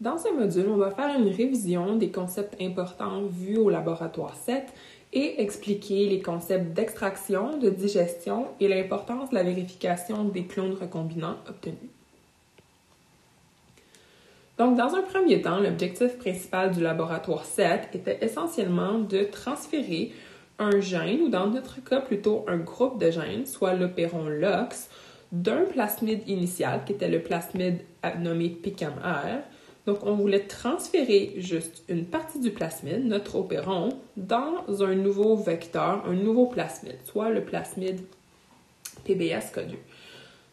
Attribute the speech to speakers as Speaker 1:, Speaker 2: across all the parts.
Speaker 1: Dans ce module, on va faire une révision des concepts importants vus au laboratoire 7 et expliquer les concepts d'extraction, de digestion et l'importance de la vérification des clones recombinants obtenus. Donc, dans un premier temps, l'objectif principal du laboratoire 7 était essentiellement de transférer un gène, ou dans notre cas plutôt un groupe de gènes, soit l'opéron LOX, d'un plasmide initial, qui était le plasmide nommé PKMR. Donc, on voulait transférer juste une partie du plasmide, notre opéron, dans un nouveau vecteur, un nouveau plasmide, soit le plasmide PBS-Cod2.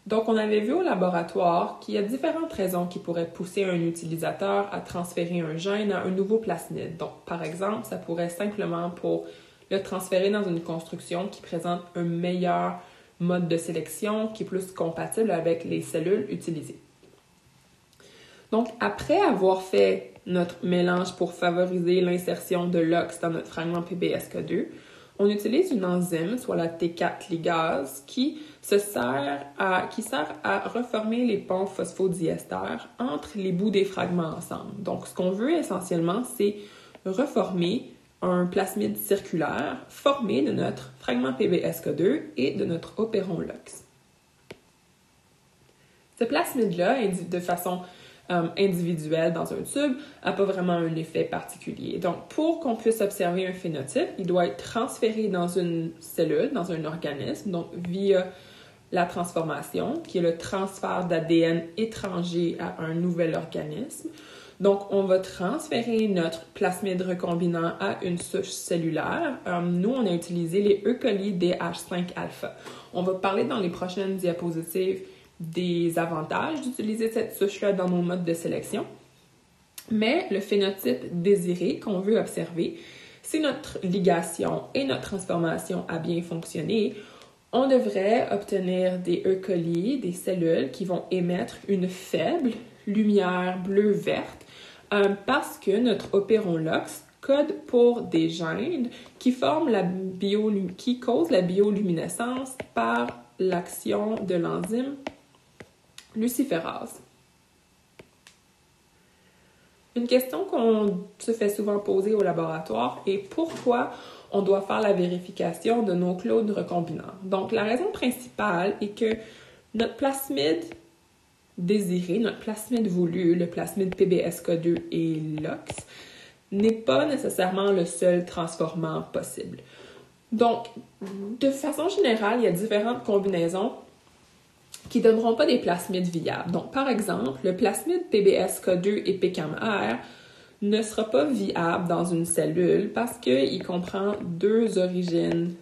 Speaker 1: Donc, on avait vu au laboratoire qu'il y a différentes raisons qui pourraient pousser un utilisateur à transférer un gène à un nouveau plasmide. Donc, par exemple, ça pourrait simplement pour le transférer dans une construction qui présente un meilleur mode de sélection, qui est plus compatible avec les cellules utilisées. Donc, après avoir fait notre mélange pour favoriser l'insertion de LOX dans notre fragment PBS-Cod2, on utilise une enzyme, soit la T4 ligase, qui sert à reformer les ponts phosphodiesters entre les bouts des fragments ensemble. Donc, ce qu'on veut essentiellement, c'est reformer un plasmide circulaire formé de notre fragment PBS-Cod2 et de notre opéron LOX. Ce plasmide-là, de façon individuelle dans un tube, n'a pas vraiment un effet particulier. Donc, pour qu'on puisse observer un phénotype, il doit être transféré dans une cellule, dans un organisme, donc via la transformation, qui est le transfert d'ADN étranger à un nouvel organisme. Donc, on va transférer notre plasmide recombinant à une souche cellulaire. Nous, on a utilisé les E. coli DH5-alpha. On va parler dans les prochaines diapositives des avantages d'utiliser cette souche-là dans nos modes de sélection. Mais le phénotype désiré qu'on veut observer, si notre ligation et notre transformation a bien fonctionné, on devrait obtenir des E. coli, des cellules qui vont émettre une faible lumière bleu-verte parce que notre opéron LOX code pour des gènes qui causent la bioluminescence par l'action de l'enzyme luciférase. Une question qu'on se fait souvent poser au laboratoire est pourquoi on doit faire la vérification de nos clones recombinants. Donc, la raison principale est que notre plasmide désiré, notre plasmide voulu, le plasmide PBS-Cod2 et LOX, n'est pas nécessairement le seul transformant possible. Donc, de façon générale, il y a différentes combinaisons qui ne donneront pas des plasmides viables. Donc, par exemple, le plasmide PBS-Cod2 et PKMR ne sera pas viable dans une cellule parce qu'il comprend deux origines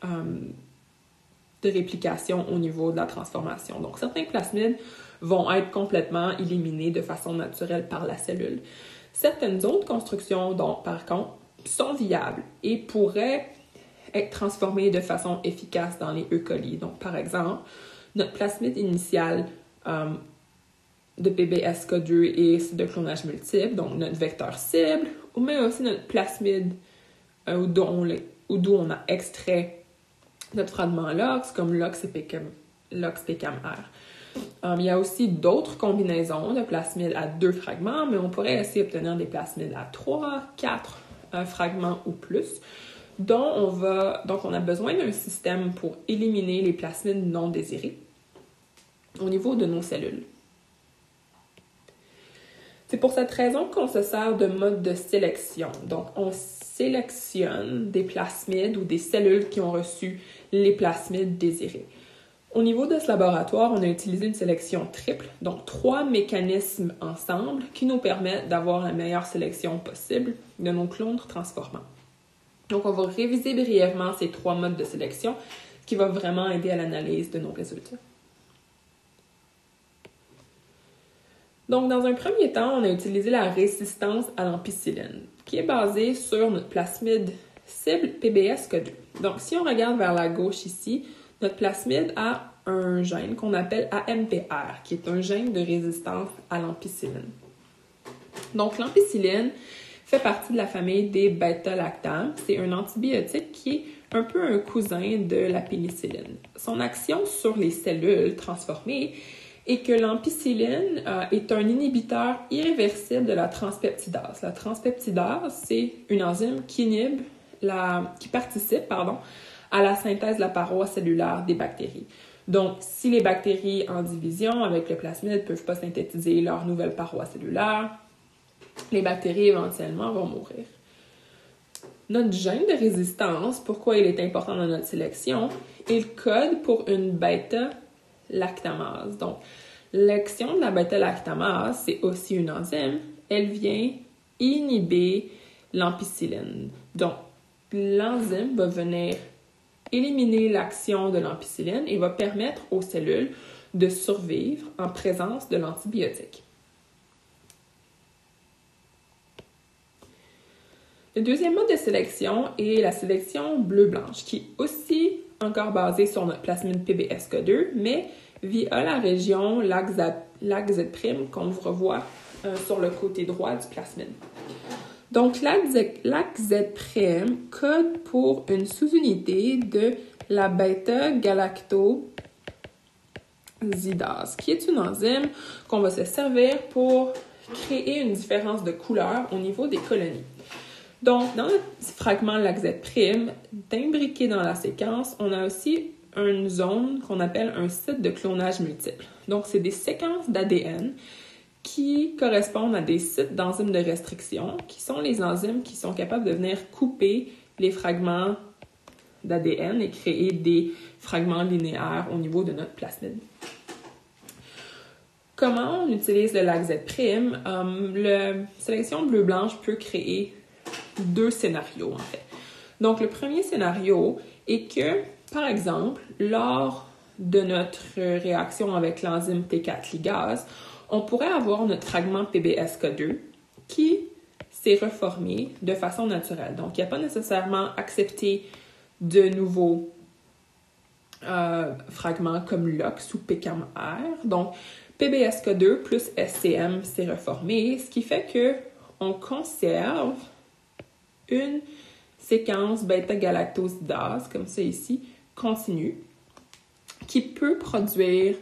Speaker 1: de réplication au niveau de la transformation. Donc, certains plasmides vont être complètement éliminés de façon naturelle par la cellule. Certaines autres constructions, donc, par contre, sont viables et pourraient être transformées de façon efficace dans les E. coli. Donc, par exemple, notre plasmide initial de PBS-Cod2 et de clonage multiple, donc notre vecteur cible, mais aussi notre plasmide d'où on a extrait notre fragment LOX, comme LOX PKMR. Il y a aussi d'autres combinaisons de plasmides à 2 fragments, mais on pourrait essayer d'obtenir des plasmides à 3, 4 fragments ou plus. Donc, on a besoin d'un système pour éliminer les plasmides non désirés au niveau de nos cellules. C'est pour cette raison qu'on se sert de mode de sélection. Donc, on sélectionne des plasmides ou des cellules qui ont reçu les plasmides désirés. Au niveau de ce laboratoire, on a utilisé une sélection triple, donc 3 mécanismes ensemble qui nous permettent d'avoir la meilleure sélection possible de nos clones transformants. Donc, on va réviser brièvement ces 3 modes de sélection qui va vraiment aider à l'analyse de nos résultats. Donc, dans un premier temps, on a utilisé la résistance à l'ampicilline, qui est basée sur notre plasmide cible PBS-Cod2. Donc, si on regarde vers la gauche ici, notre plasmide a un gène qu'on appelle AMPR, qui est un gène de résistance à l'ampicilline. Donc, l'ampicilline fait partie de la famille des bêta-lactames. C'est un antibiotique qui est un peu un cousin de la pénicilline. Son action sur les cellules transformées
Speaker 2: et que l'ampicilline est un inhibiteur irréversible de la transpeptidase. La transpeptidase, c'est une enzyme qui participe à la synthèse de la paroi cellulaire des bactéries. Donc, si les bactéries en division avec le plasmide ne peuvent pas synthétiser leur nouvelle paroi cellulaire, les bactéries éventuellement vont mourir. Notre gène de résistance, pourquoi il est important dans notre sélection, il code pour une bêta-lactamase. Donc, l'action de la bêta-lactamase, c'est aussi une enzyme, elle vient inhiber l'ampicilline. Donc, l'enzyme va venir éliminer l'action de l'ampicilline et va permettre aux cellules de survivre en présence de l'antibiotique. Le deuxième mode de sélection est la sélection bleu-blanche, qui est aussi encore basée sur notre plasmide PBSK2, mais via la région LAC-Z' qu'on vous revoit sur le côté droit du plasmide. Donc, LAC-Z' code pour une sous-unité de la bêta-galactosidase, qui est une enzyme qu'on va se servir pour créer une différence de couleur au niveau des colonies. Donc, dans notre fragment LAC-Z', d'imbriqué dans la séquence, on a aussi une zone qu'on appelle un site de clonage multiple. Donc, c'est des séquences d'ADN qui correspondent à des sites d'enzymes de restriction, qui sont les enzymes qui sont capables de venir couper les fragments d'ADN et créer des fragments linéaires au niveau de notre plasmide. Comment on utilise le LAC-Z'? La sélection bleu-blanche peut créer deux scénarios, en fait. Donc, le premier scénario est que, par exemple, lors de notre réaction avec l'enzyme T4 ligase, on pourrait avoir notre fragment PBSK2 qui s'est reformé de façon naturelle. Donc, il n'y a pas nécessairement accepté de nouveaux fragments comme LOX ou PKMR. Donc, PBSK2 plus SCM s'est reformé, ce qui fait qu'on conserve une séquence bêta-galactosidase, comme ça ici, continue, qui peut produire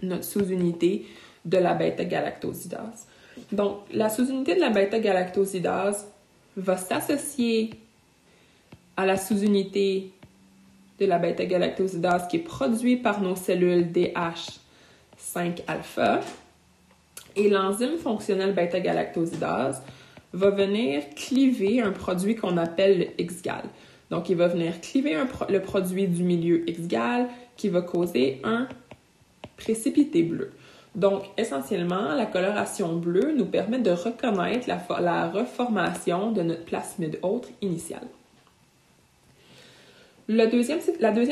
Speaker 2: notre sous-unité de la bêta-galactosidase. Donc, la sous-unité de la bêta-galactosidase va s'associer à la sous-unité de la bêta-galactosidase qui est produite par nos cellules DH5-alpha et l'enzyme fonctionnelle bêta-galactosidase va venir cliver un produit qu'on appelle le X-gal. Donc, il va venir cliver le produit du milieu X-gal qui va causer un précipité bleu. Donc, essentiellement, la coloration bleue nous permet de reconnaître la reformation de notre plasmide hôte initial. La deuxième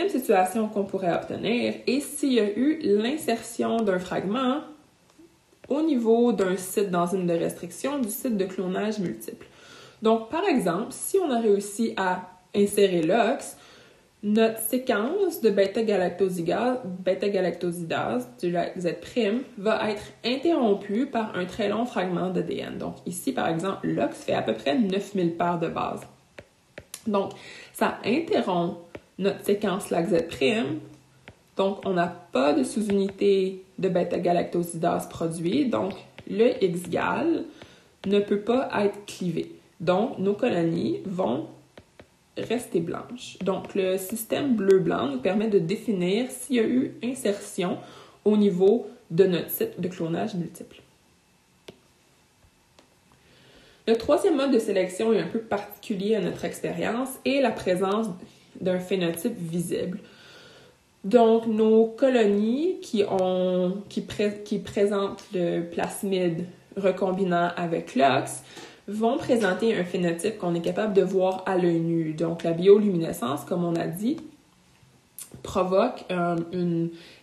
Speaker 2: situation qu'on pourrait obtenir est s'il y a eu l'insertion d'un fragment au niveau d'un site d'enzyme de restriction, du site de clonage multiple. Donc, par exemple, si on a réussi à insérer LOX, notre séquence de bêta-galactosidase du LAC-Z' va être interrompue par un très long fragment d'ADN. Donc, ici, par exemple, LOX fait à peu près 9000 paires de bases. Donc, ça interrompt notre séquence LAC-Z'. Donc, on n'a pas de sous-unité de bêta-galactosidase produit. Donc, le X-gal ne peut pas être clivé. Donc, nos colonies vont rester blanches. Donc, le système bleu-blanc nous permet de définir s'il y a eu insertion au niveau de notre site de clonage multiple. Le troisième mode de sélection est un peu particulier à notre expérience et la présence d'un phénotype visible. Donc, nos colonies qui présentent le plasmide recombinant avec l'OX vont présenter un phénotype qu'on est capable de voir à l'œil nu. Donc, la bioluminescence, comme on a dit, provoque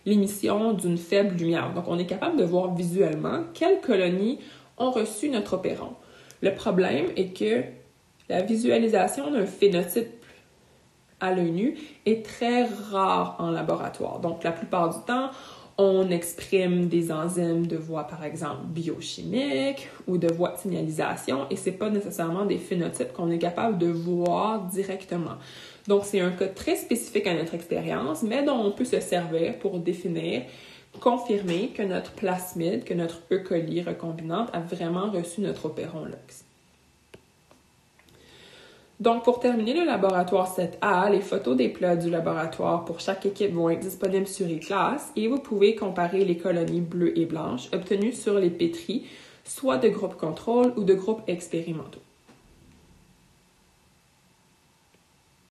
Speaker 2: l'émission d'une faible lumière. Donc, on est capable de voir visuellement quelles colonies ont reçu notre opéron. Le problème est que la visualisation d'un phénotype à l'œil nu est très rare en laboratoire. Donc, la plupart du temps, on exprime des enzymes de voie, par exemple, biochimiques ou de voie de signalisation et c'est pas nécessairement des phénotypes qu'on est capable de voir directement. Donc, c'est un cas très spécifique à notre expérience, mais dont on peut se servir pour définir confirmer que notre plasmide, que notre E. coli recombinante a vraiment reçu notre opéron LOX. Donc, pour terminer le laboratoire 7A, les photos des plots du laboratoire pour chaque équipe vont être disponibles sur eClass et vous pouvez comparer les colonies bleues et blanches obtenues sur les pétris, soit de groupes contrôle ou de groupes expérimentaux.